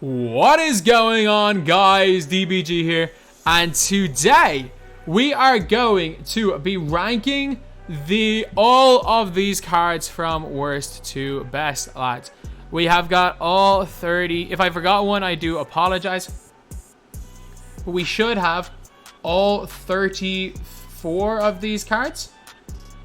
What is going on, guys? DBG here, and today we are going to be ranking all of these cards from worst to best, lads. We have got all 30. If I forgot one, I do apologize. But we should have all 34 of these cards.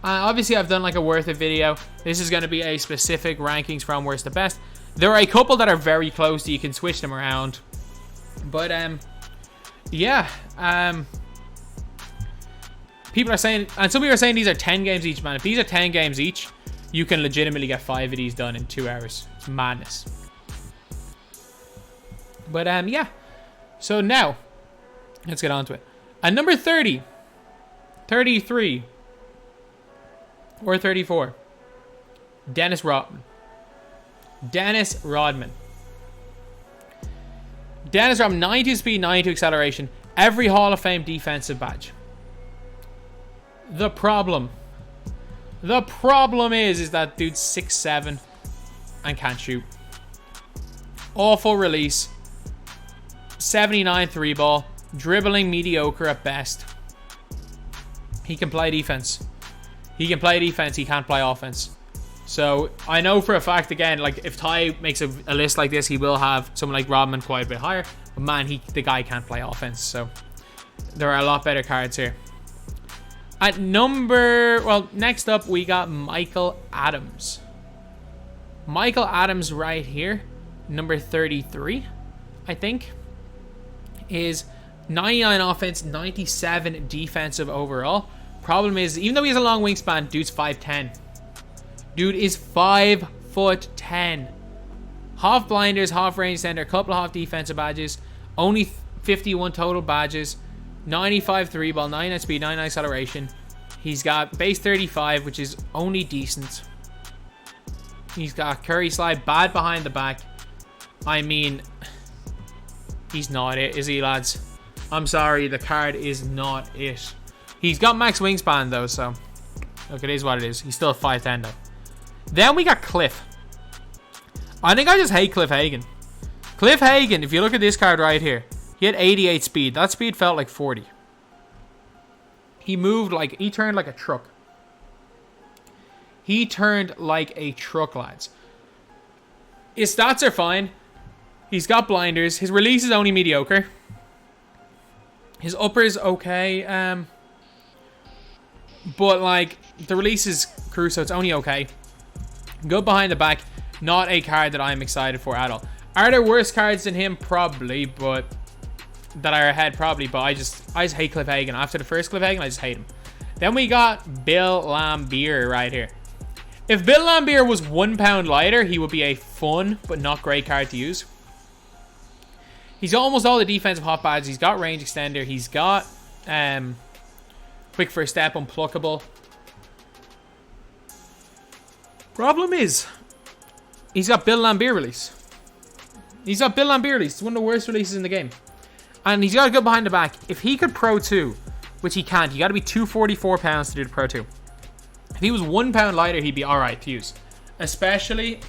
Obviously, I've done like a worth of video. This is going to be a specific rankings from worst to best. There are a couple that are very close, so you can switch them around. But, yeah. People are saying, and some people are saying these are 10 games each, man. If these are 10 games each, you can legitimately get 5 of these done in 2 hours. It's madness. But, yeah. So now, let's get on to it. At number 30, 33, or 34, Dennis Rodman. Dennis Rodman, 92 speed, 92 acceleration, every Hall of Fame defensive badge. The problem is that dude's 6'7" and can't shoot. Awful release. 79 3 ball. Dribbling mediocre at best. He can play defense. He can't play offense. So, I know for a fact, again, like, if Ty makes a list like this, he will have someone like Rodman quite a bit higher. But, man, the guy can't play offense. So, there are a lot better cards here. At next up, we got Michael Adams. Michael Adams right here, number 33, I think, is 99 offense, 97 defensive overall. Problem is, even though he has a long wingspan, dude's 5'10". Dude is 5'10". Half blinders, half range center, a couple of half defensive badges, only 51 total badges, 95 3 ball, 99 speed, 99 acceleration. He's got base 35, which is only decent. He's got Curry slide, bad behind the back. I mean, he's not it, is he, lads? I'm sorry, the card is not it. He's got max wingspan though, so look, it is what it is. He's still 5'10" though. Then we got Cliff. I think I just hate Cliff Hagen. Cliff Hagen, if you look at this card right here, he had 88 speed. That speed felt like 40. He turned like a truck. He turned like a truck, lads. His stats are fine. He's got blinders. His release is only mediocre. His upper is okay. But like, the release is Crusoe. It's only okay. Good behind the back. Not a card that I'm excited for at all. Are there worse cards than him? Probably, but that are ahead, probably. But I just hate Cliff Hagen. After the first Cliff Hagen, I just hate him. Then we got Bill Laimbeer right here. If Bill Laimbeer was 1 pound lighter, he would be a fun but not great card to use. He's got almost all the defensive hot badges. He's got range extender. He's got quick first step, unpluckable. Problem is, he's got Bill Laimbeer release. It's one of the worst releases in the game. And he's got to go behind the back. If he could Pro 2, which he can't, you got to be 244 pounds to do the Pro 2. If he was 1 pound lighter, he'd be alright to use. Especially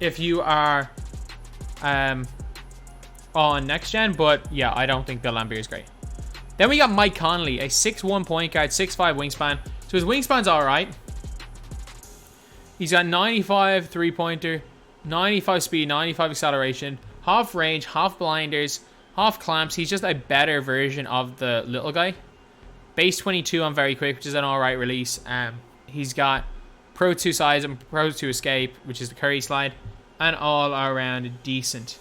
if you are on next gen. But yeah, I don't think Bill Laimbeer is great. Then we got Mike Conley, a 6'1" point guard, 6'5" wingspan. So his wingspan's alright. He's got 95 3-pointer, 95 speed, 95 acceleration, half range, half blinders, half clamps. He's just a better version of the little guy. Base 22 on very quick, which is an alright release. He's got Pro 2 size and Pro 2 escape, which is the Curry slide. And all around decent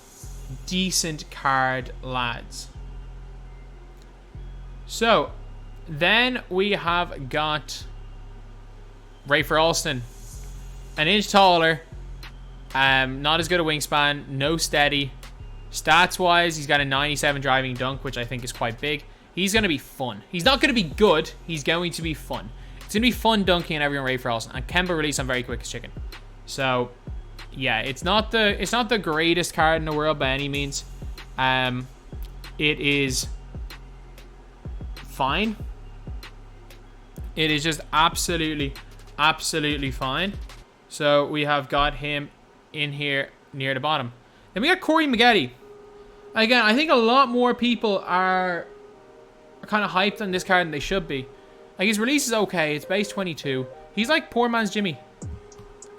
card, lads. So, then we have got Rayford Olsen. An inch taller, not as good a wingspan, no steady. Stats-wise, he's got a 97 driving dunk, which I think is quite big. He's going to be fun. He's not going to be good. He's going to be fun. It's going to be fun dunking and everyone Rayford Olsen. And Kemba release on very quick as chicken. So, yeah, it's not the greatest card in the world by any means. It is fine. It is just absolutely fine. So we have got him in here near the bottom. Then we got Cody McGee. Again, I think a lot more people are kind of hyped on this card than they should be. Like, his release is okay. It's base 22. He's like poor man's Jimmy.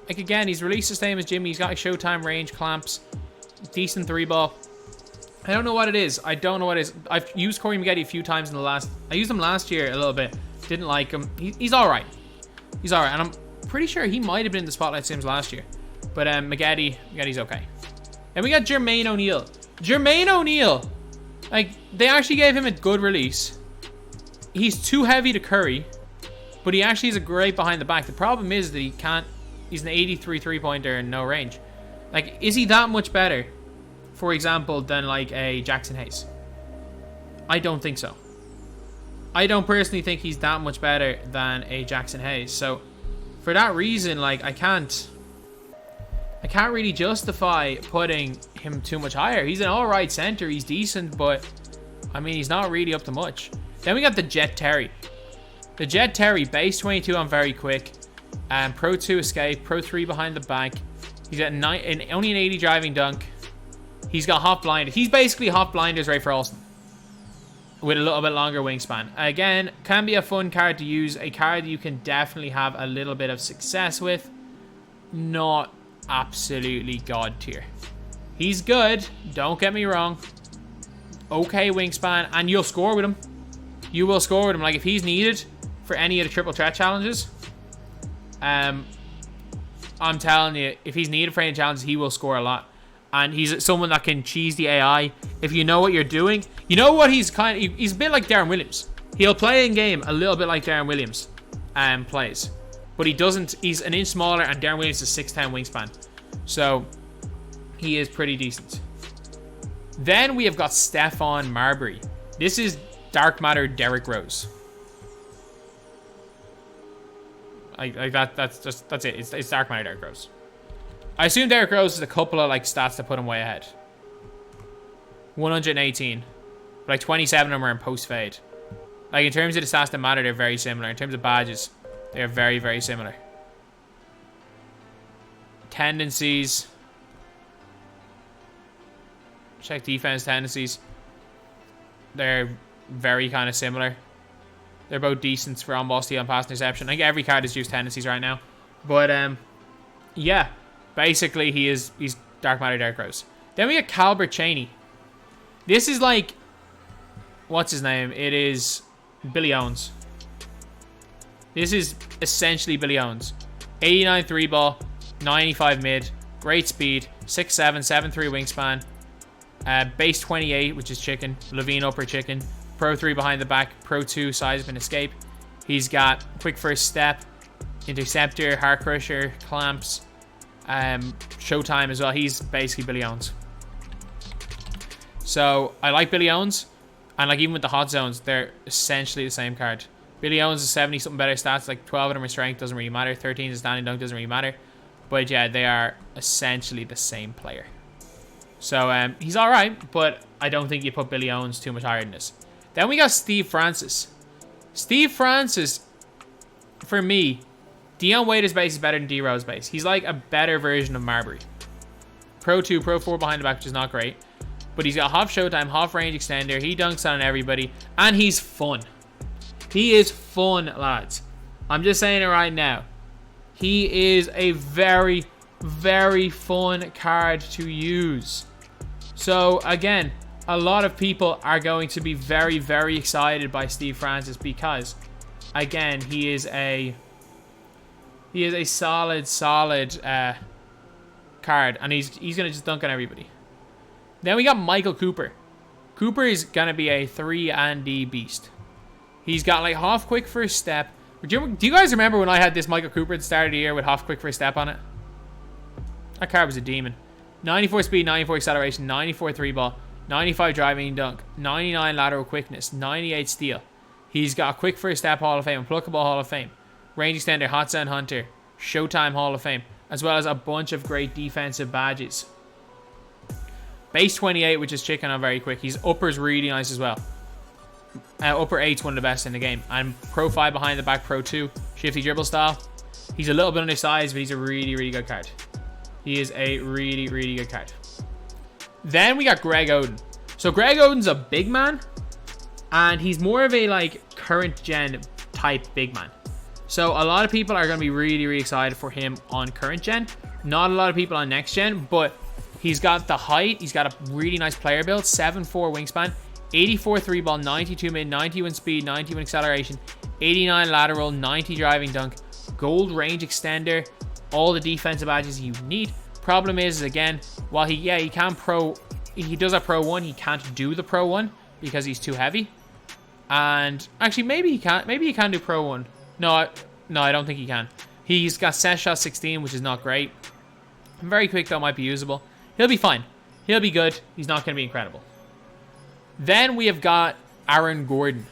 Like, again, he's released the same as Jimmy. He's got like showtime range, clamps, decent 3-ball. I don't know what it is. I don't know what it is. I've used Cody McGee a few times in the last... I used him last year a little bit. Didn't like him. He's all right. He's all right. And I'm pretty sure he might have been in the Spotlight Sims last year. But McGee's okay. And we got Jermaine ONeal. Jermaine ONeal. Like, they actually gave him a good release. He's too heavy to curry. But he actually is a great behind the back. The problem is that he can't... He's an 83 3-pointer and no range. Like, is he that much better, for example, than like a Jackson Hayes? I don't think so. I don't personally think he's that much better than a Jackson Hayes. So, for that reason, like, I can't really justify putting him too much higher. He's an alright center. He's decent, but, I mean, he's not really up to much. Then we got the Jet Terry. The Jet Terry, base 22 on very quick. Pro 2 escape, Pro 3 behind the back. He's got only an 80 driving dunk. He's got hot blinders. He's basically hot blinders Rayford Olsen with a little bit longer wingspan. Again, can be a fun card to use. A card you can definitely have a little bit of success with. Not absolutely god tier. He's good. Don't get me wrong. Okay wingspan. And you'll score with him. You will score with him. Like, if he's needed for any of the triple threat challenges... I'm telling you, if he's needed for any challenges, he will score a lot. And he's someone that can cheese the AI. If you know what you're doing, you know what he's a bit like Darren Williams. He'll play in game a little bit like Darren Williams plays. But he doesn't, he's an inch smaller, and Darren Williams is 6'10 wingspan. So, he is pretty decent. Then we have got Stefan Marbury. This is Dark Matter Derrick Rose. That's it. It's Dark Matter Derrick Rose. I assume Derrick Rose is a couple of like stats that put him way ahead. 118. But like 27 of them are in post fade. Like, in terms of the stats that matter, they're very similar. In terms of badges, they're very, very similar. Tendencies. Check defense tendencies. They're very kind of similar. They're both decent for on-ball steal and pass interception. I think every card is used tendencies right now. But, yeah. Basically, he's Dark Matter Derrick Rose. Then we got calbert Chaney. This is like... What's his name? It is Billy Owens. This is essentially Billy Owens. 89 3-ball, 95 mid, great speed, 6'7", 7'3 wingspan, base 28, which is chicken, Levine upper chicken, Pro 3 behind the back, Pro 2 size of an escape. He's got quick first step, interceptor, heart crusher, clamps, showtime as well. He's basically Billy Owens. So I like Billy Owens, and like even with the hot zones, they're essentially the same card. Billy Owens is 70 something better stats, like 12 of them are strength, doesn't really matter. 13 is standing dunk, doesn't really matter. But yeah, they are essentially the same player. So he's alright, but I don't think you put Billy Owens too much higher than this. Then we got Steve Francis. Steve Francis, for me, Dion Waiters' base is better than D-Rose base. He's like a better version of Marbury. Pro 2, Pro 4 behind the back, which is not great. But he's got half showtime, half range extender. He dunks on everybody. And he's fun. He is fun, lads. I'm just saying it right now. He is a very, very fun card to use. So, again, a lot of people are going to be very, very excited by Steve Francis because, again, he is a solid card, and he's gonna just dunk on everybody. Then we got Michael Cooper. Cooper is gonna be a 3-and-D beast. He's got like half quick first step. Do you guys remember when I had this Michael Cooper at the start of the year with half quick first step on it? That card was a demon. 94 speed, 94 acceleration, 94 3-ball, 95 driving dunk, 99 lateral quickness, 98 steal. He's got quick first step Hall of Fame, pluckable Hall of Fame, range extender, hot zone hunter, showtime Hall of Fame, as well as a bunch of great defensive badges. Base 28, which is chicken on very quick. His upper's really nice as well. Upper 8's one of the best in the game. And Pro 5 behind the back, Pro 2, shifty dribble style. He's a little bit undersized, but he's a really, really good card. He is a really, really good card. Then we got Greg Oden. So Greg Oden's a big man, and he's more of a like current gen type big man. So a lot of people are going to be really, really excited for him on current gen. Not a lot of people on next gen, but he's got the height. He's got a really nice player build. 7'4" wingspan, 84 3 ball, 92 mid, 91 speed, 91 acceleration, 89 lateral, 90 driving dunk, gold range extender, all the defensive badges you need. Problem is again, while he does a Pro 1, he can't do the Pro 1 because he's too heavy. And actually, maybe he can do Pro 1. No, I don't think he can. He's got set shot 16, which is not great. Very quick though, might be usable. He'll be fine. He'll be good. He's not going to be incredible. Then we have got Aaron Gordon.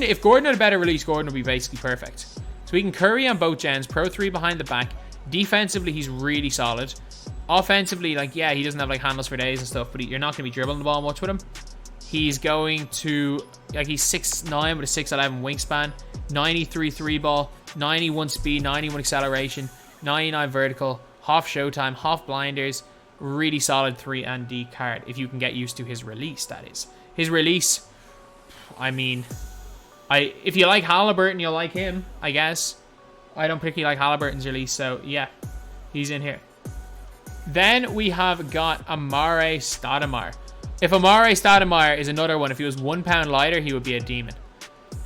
If Gordon had a better release, Gordon would be basically perfect. So he can curry on both gens. Pro 3 behind the back. Defensively, he's really solid. Offensively, like, yeah, he doesn't have like handles for days and stuff, but you're not going to be dribbling the ball much with him. He's going to, like, he's 6'9" with a 6'11" wingspan, 93 3 ball, 91 speed, 91 acceleration, 99 vertical, half showtime, half blinders. Really solid 3 and D card if you can get used to his release, that is. His release, I mean, if you like Halliburton, you'll like him, I guess. I don't particularly like Halliburton's release, so yeah, he's in here. Then we have got Amare Stoudemire. If Amare Stoudemire is another one, if he was 1 pound lighter, he would be a demon.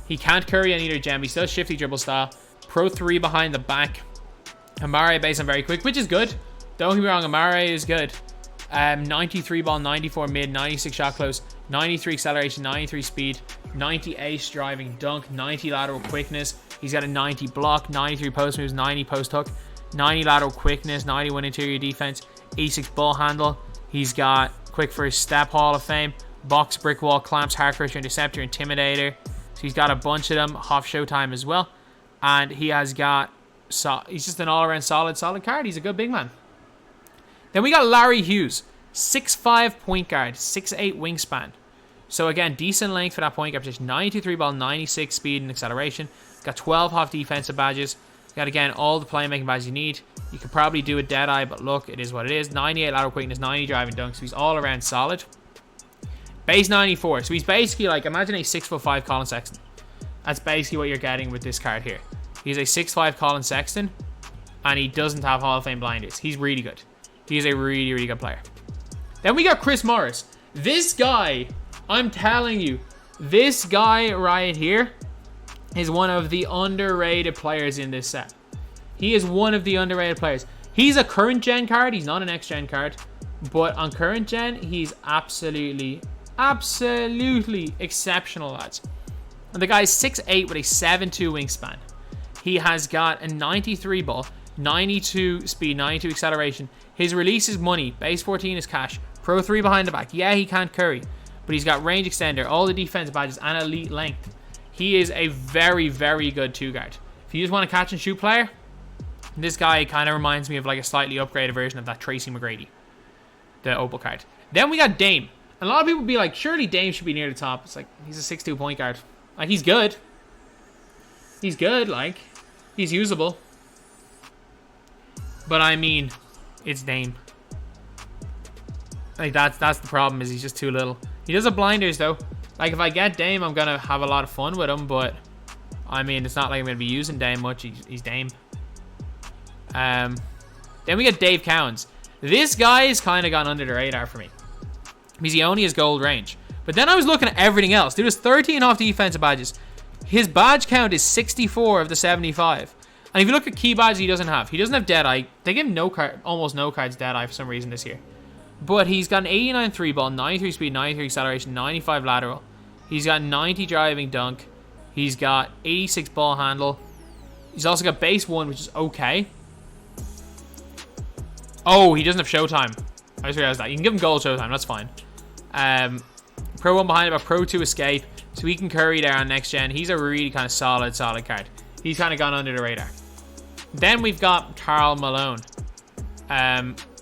He can't curry on either gem. He still has shifty dribble style. Pro 3 behind the back. Amare based on very quick, which is good. Don't get me wrong, Amare is good. 93 ball, 94 mid, 96 shot close, 93 acceleration, 93 speed, 90 ace driving dunk, 90 lateral quickness. He's got a 90 block, 93 post moves, 90 post hook, 90 lateral quickness, 91 interior defense, 86 ball handle. He's got quick for his step Hall of Fame, box, brick wall, clamps, hard crusher, interceptor, intimidator. So he's got a bunch of them, half showtime as well. And he has got, he's just an all-around solid card. He's a good big man. Then we got Larry Hughes, 6'5" point guard, 6'8" wingspan. So again, decent length for that point guard position. 93 ball, 96 speed and acceleration. Got 12 half defensive badges. Got again all the playmaking badges you need. You could probably do a dead eye, but look, it is what it is. 98 lateral quickness, 90 driving dunk. So he's all around solid. Base 94. So he's basically like, imagine a 6'5" Colin Sexton. That's basically what you're getting with this card here. He's a 6'5" Colin Sexton, and he doesn't have Hall of Fame blinders. He's really good. He's a really, really good player. Then we got Chris Morris. This guy, I'm telling you, this guy right here is one of the underrated players in this set. He is one of the underrated players. He's a current gen card. He's not an next gen card. But on current gen, he's absolutely exceptional, lads. And the guy's 6'8" with a 7'2" wingspan. He has got a 93 ball, 92 speed, 92 acceleration. His release is money. Base 14 is cash. Pro 3 behind the back. Yeah, he can't curry, but he's got range extender, all the defense badges, and elite length. He is a very, very good 2-guard. If you just want a catch and shoot player, this guy kind of reminds me of like a slightly upgraded version of that Tracy McGrady, the opal card. Then we got Dame. A lot of people be like, surely Dame should be near the top. It's like, he's a 6'2" point guard. Like, he's good. He's good, like, he's usable. But I mean, it's Dame. Like, that's the problem, is he's just too little. He does have blinders though. Like, if I get Dame, I'm gonna have a lot of fun with him, but I mean, it's not like I'm gonna be using Dame much. He's Dame. Then we get Dave Cowens. This guy has kind of gone under the radar for me because he only has gold range. But then I was looking at everything else. Dude has 13 off defensive badges. His badge count is 64 of the 75. And if you look at key badges, he doesn't have Deadeye. They give him almost no cards Deadeye for some reason this year. But he's got an 89 3 ball, 93 speed, 93 acceleration, 95 lateral. He's got 90 driving dunk. He's got 86 ball handle. He's also got base 1, which is okay. Oh, he doesn't have showtime. I just realized that. You can give him gold showtime, that's fine. Pro 1 behind him, Pro 2 escape. So he can curry there on next gen. He's a really kind of solid card. He's kind of gone under the radar. Then we've got Karl Malone.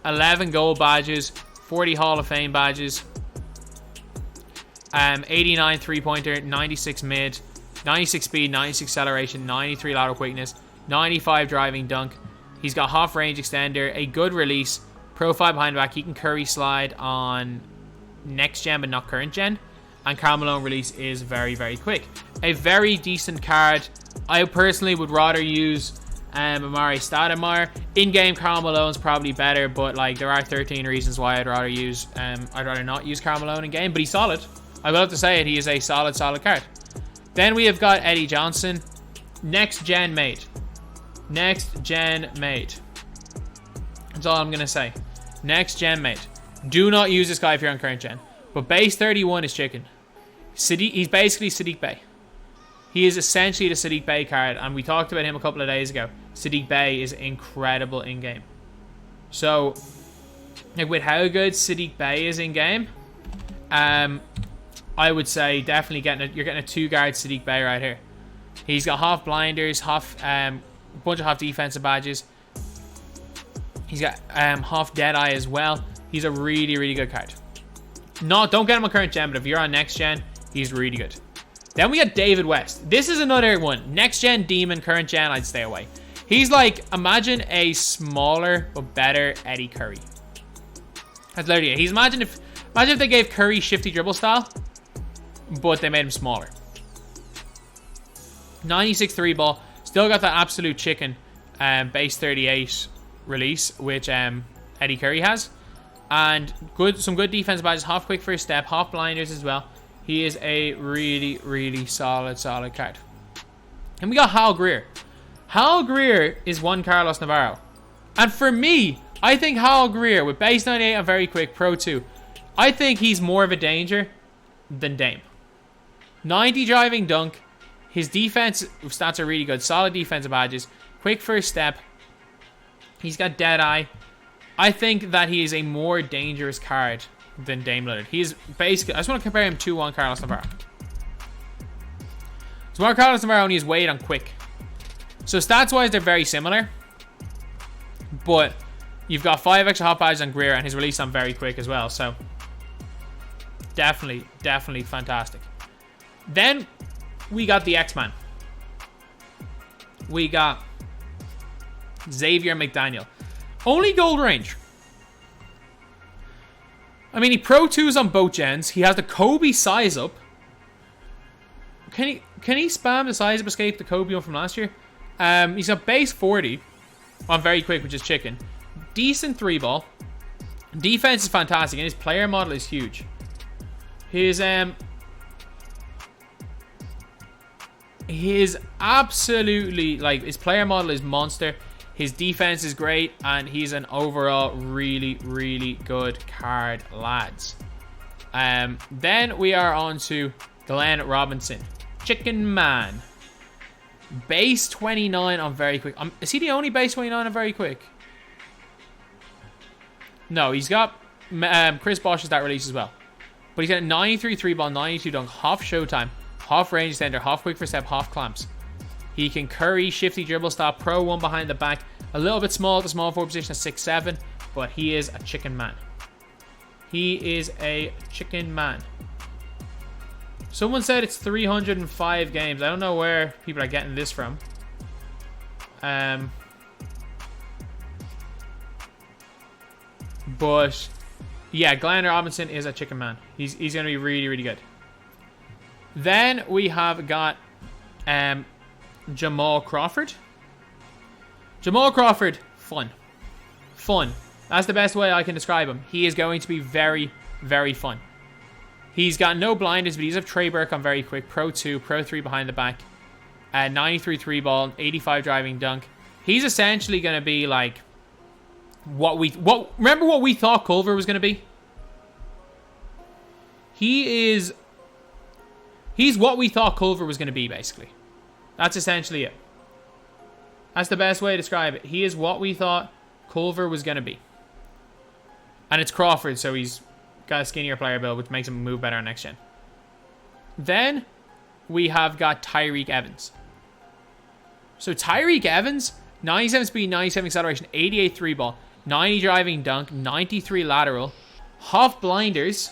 11 gold badges, 40 Hall of Fame badges, 89 3-pointer, 96 mid, 96 speed, 96 acceleration, 93 lateral quickness, 95 driving dunk. He's got half range extender, a good release, Pro 5 behind the back. He can curry slide on next gen but not current gen. And Karl Malone release is very, very quick. A very decent card. I personally would rather use Amare Stoudemire. In-game, Karl Malone's probably better, but like there are 13 reasons why I'd rather not use Karl Malone in-game, but he's solid. I will have to say it, he is a solid card. Then we have got Eddie Johnson. Next gen mate. Next gen mate. That's all I'm going to say. Next gen mate. Do not use this guy if you're on current gen. But base 31 is chicken. He's basically Sadiq Bey. He is essentially the Sadiq Bey card, and we talked about him a couple of days ago. Sadiq Bey is incredible in-game. So, like with how good Sadiq Bey is in-game, I would say definitely you're getting a 2-guard Sadiq Bey right here. He's got half blinders, half bunch of half defensive badges. He's got half Deadeye as well. He's a really, really good card. Don't get him on current gen, but if you're on next gen, he's really good. Then we got David West. This is another one. Next gen demon, current gen, I'd stay away. He's like, imagine a smaller but better Eddie Curry. That's literally it. Imagine if they gave Curry shifty dribble style, but they made him smaller. 96 3 ball. Still got that absolute chicken base 38 release, which Eddie Curry has. And some good defensive badges. Half quick first step, half blinders as well. He is a really, really solid card. And we got Hal Greer. Hal Greer is one Carlos Navarro. And for me, I think Hal Greer with base 98 and very quick, Pro 2, I think he's more of a danger than Dame. 90 driving dunk. His defense stats are really good. Solid defensive badges. Quick first step. He's got Deadeye. I think that he is a more dangerous card than Dame Lillard. He's basically, I just want to compare him to one Carlos Navarro. So one Carlos Navarro only has weight on quick. So stats wise, they're very similar. But you've got 5 extra hot badges on Greer and his release on very quick as well. So definitely fantastic. Then we got the X-Man. We got Xavier McDaniel. Only gold range. I mean, he Pro 2s on both gens. He has the Kobe size up. Can he spam the size up escape the Kobe one from last year? He's got base 40 on very quick, which is chicken. Decent 3-ball. Defense is fantastic, and his player model is huge. His absolutely, like, his player model is monster. His defense is great, and he's an overall really, really good card, lads. Then we are on to Glenn Robinson. Chicken Man. Base 29 on very quick. Is he the only base 29 on very quick? No, he's got Chris Bosh's that release as well. But he's got a 93 3-ball, 92 dunk, half showtime, half range extender, half quick for step, half clamps. He can curry, shifty dribble stop, Pro 1 behind the back. A little bit small at the small forward position at 6'7", but he is a chicken man. He is a chicken man. Someone said it's 305 games. I don't know where people are getting this from. But yeah, Glenn Robinson is a chicken man. He's going to be really, really good. Then we have got Jamal Crawford. Jamal Crawford, fun. That's the best way I can describe him. He is going to be very, very fun. He's got no blinders, but he's a Trey Burke on very quick. Pro 2, Pro 3 behind the back. 93 3-ball, 85 driving dunk. He's essentially going to be like remember what we thought Culver was going to be? He's what we thought Culver was going to be, basically. That's essentially it. That's the best way to describe it. He is what we thought Culver was going to be. And it's Crawford, so he's got a skinnier player build, which makes him move better on next gen. Then we have got Tyreek Evans. So Tyreek Evans, 97 speed, 97 acceleration, 88 3-ball, 90 driving dunk, 93 lateral, half blinders,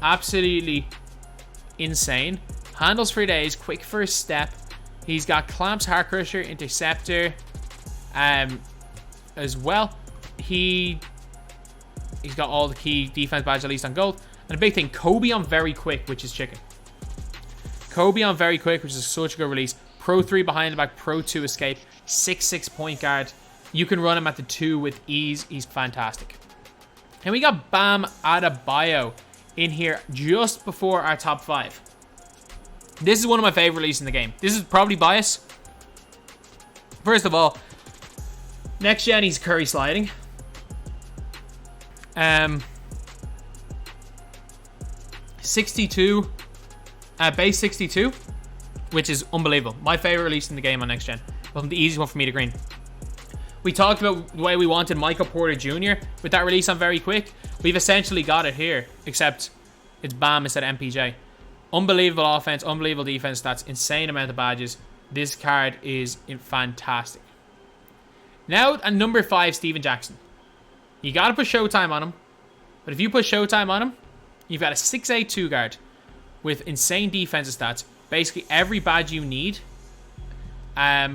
absolutely insane. Handles for days, quick first step. He's got clamps, heart crusher, interceptor, as well. He He's got all the key defense badges, at least on gold. And a big thing, Kobe on very quick, which is chicken. Kobe on very quick, which is such a good release. Pro 3 behind the back, Pro 2 escape, 6'6" point guard. You can run him at the 2 with ease. He's fantastic. And we got Bam Adebayo in here just before our top 5. This is one of my favorite releases in the game. This is probably bias. First of all, next gen, he's Curry sliding. Base 62, which is unbelievable. My favorite release in the game on next gen. Well, the easiest one for me to green. We talked about the way we wanted Michael Porter Jr. with that release on very quick. We've essentially got it here, except it's Bam instead of MPJ. Unbelievable offense, unbelievable defense. That's insane amount of badges. This card is fantastic. Now at number 5, Steven Jackson. You got to put Showtime on him. But if you put Showtime on him, you've got a 6'8" 2 guard with insane defensive stats. Basically every badge you need.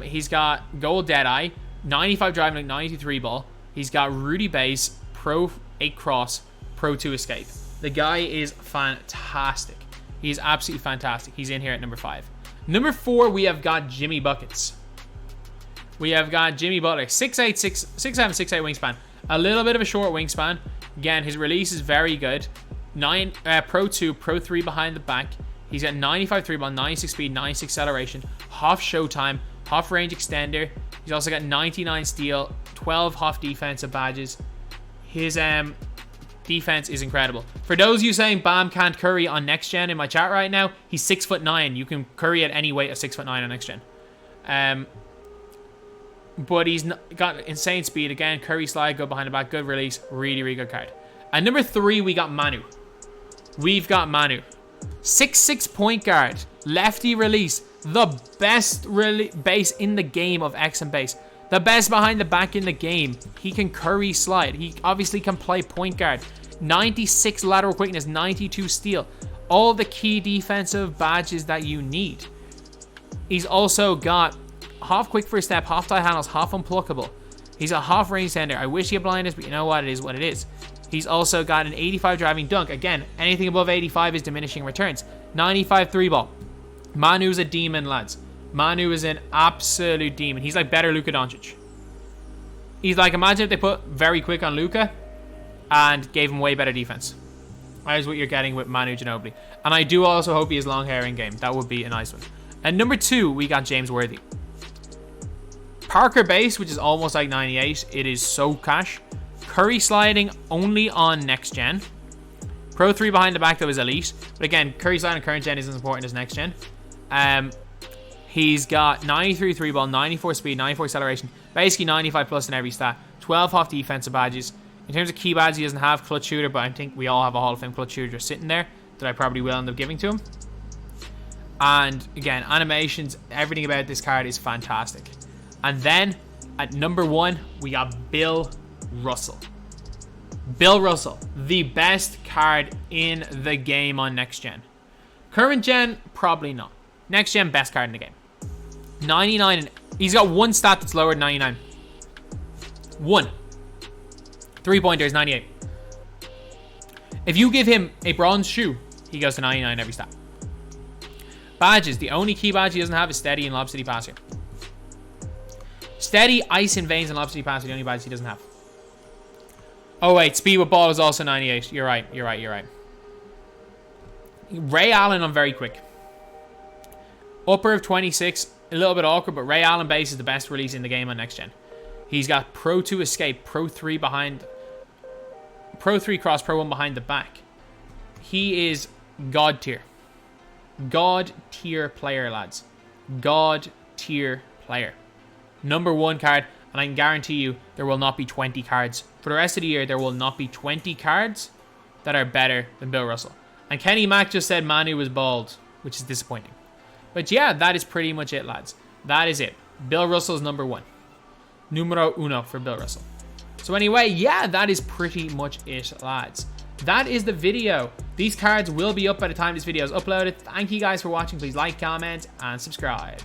He's got gold Deadeye, 95 driving, like 93 ball. He's got Rudy base, Pro 8 cross, Pro 2 escape. The guy is fantastic. He's absolutely fantastic. He's in here at number 5. Number 4, we have got Jimmy Buckets. We have got Jimmy Butler, 6'8", 6'7", 6'8" wingspan. A little bit of a short wingspan. Again, his release is very good. Pro 2, Pro 3 behind the back. He's got 95 3 ball, 96 speed, 96 acceleration, half showtime, half range extender. He's also got 99 steal, 12 half defensive badges. His defense is incredible. For those of you saying Bam can't curry on next gen in my chat right now, he's 6'9". You can curry at any weight of 6'9" on next gen. But he's got insane speed. Again, curry slide, go behind the back, good release, really, really good card. At number 3, we got Manu. We've got Manu. 6'6" point guard, lefty release, the best base in the game of X and base. The best behind the back in the game. He can curry slide. He obviously can play point guard. 96 lateral quickness, 92 steal. All the key defensive badges that you need. He's also got half quick first step, half tie handles, half unpluckable. He's a half range center. I wish he had blindness, but you know what? It is what it is. He's also got an 85 driving dunk. Again, anything above 85 is diminishing returns. 95 3 ball. Manu's a demon, lads. Manu is an absolute demon. He's like better Luka Doncic. He's like, imagine if they put very quick on Luka and gave him way better defense. That is what you're getting with Manu Ginobili. And I do also hope he has long hair in game. That would be a nice one. And number 2, we got James Worthy. Parker base, which is almost like 98. It is so cash. Curry sliding only on next gen. Pro 3 behind the back, though, is elite. But again, Curry sliding on current gen isn't as important as next gen. He's got 93 3 ball, 94 speed, 94 acceleration. Basically 95 plus in every stat. 12 half defensive badges. In terms of key badges, he doesn't have clutch shooter, but I think we all have a Hall of Fame clutch shooter just sitting there that I probably will end up giving to him. And again, animations, everything about this card is fantastic. And then at number 1, we got Bill Russell. Bill Russell, the best card in the game on next gen. Current gen, probably not. Next gen, best card in the game. 99, and he's got one stat that's lower than 99. One. 3-pointer is 98. If you give him a bronze shoe, he goes to 99 every stat. Badges, the only key badge he doesn't have is steady and lob city passer. Steady, ice in veins, and lob city passer, the only badge he doesn't have. Oh wait, speed with ball is also 98. You're right. Ray Allen on very quick. Upper of 26, a little bit awkward, but Ray Allen base is the best release in the game on next gen. He's got Pro 2 escape, Pro 3 behind, Pro 3 cross, Pro 1 behind the back. He is God tier. God tier player, lads. God tier player. Number 1 card, and I can guarantee you there will not be 20 cards. For the rest of the year, there will not be 20 cards that are better than Bill Russell. And Kenny Mack just said Manu was bald, which is disappointing. But yeah, that is pretty much it, lads. That is it. Bill Russell's number 1. Numero uno for Bill Russell. So anyway, yeah, that is pretty much it, lads. That is the video. These cards will be up by the time this video is uploaded. Thank you guys for watching. Please like, comment, and subscribe.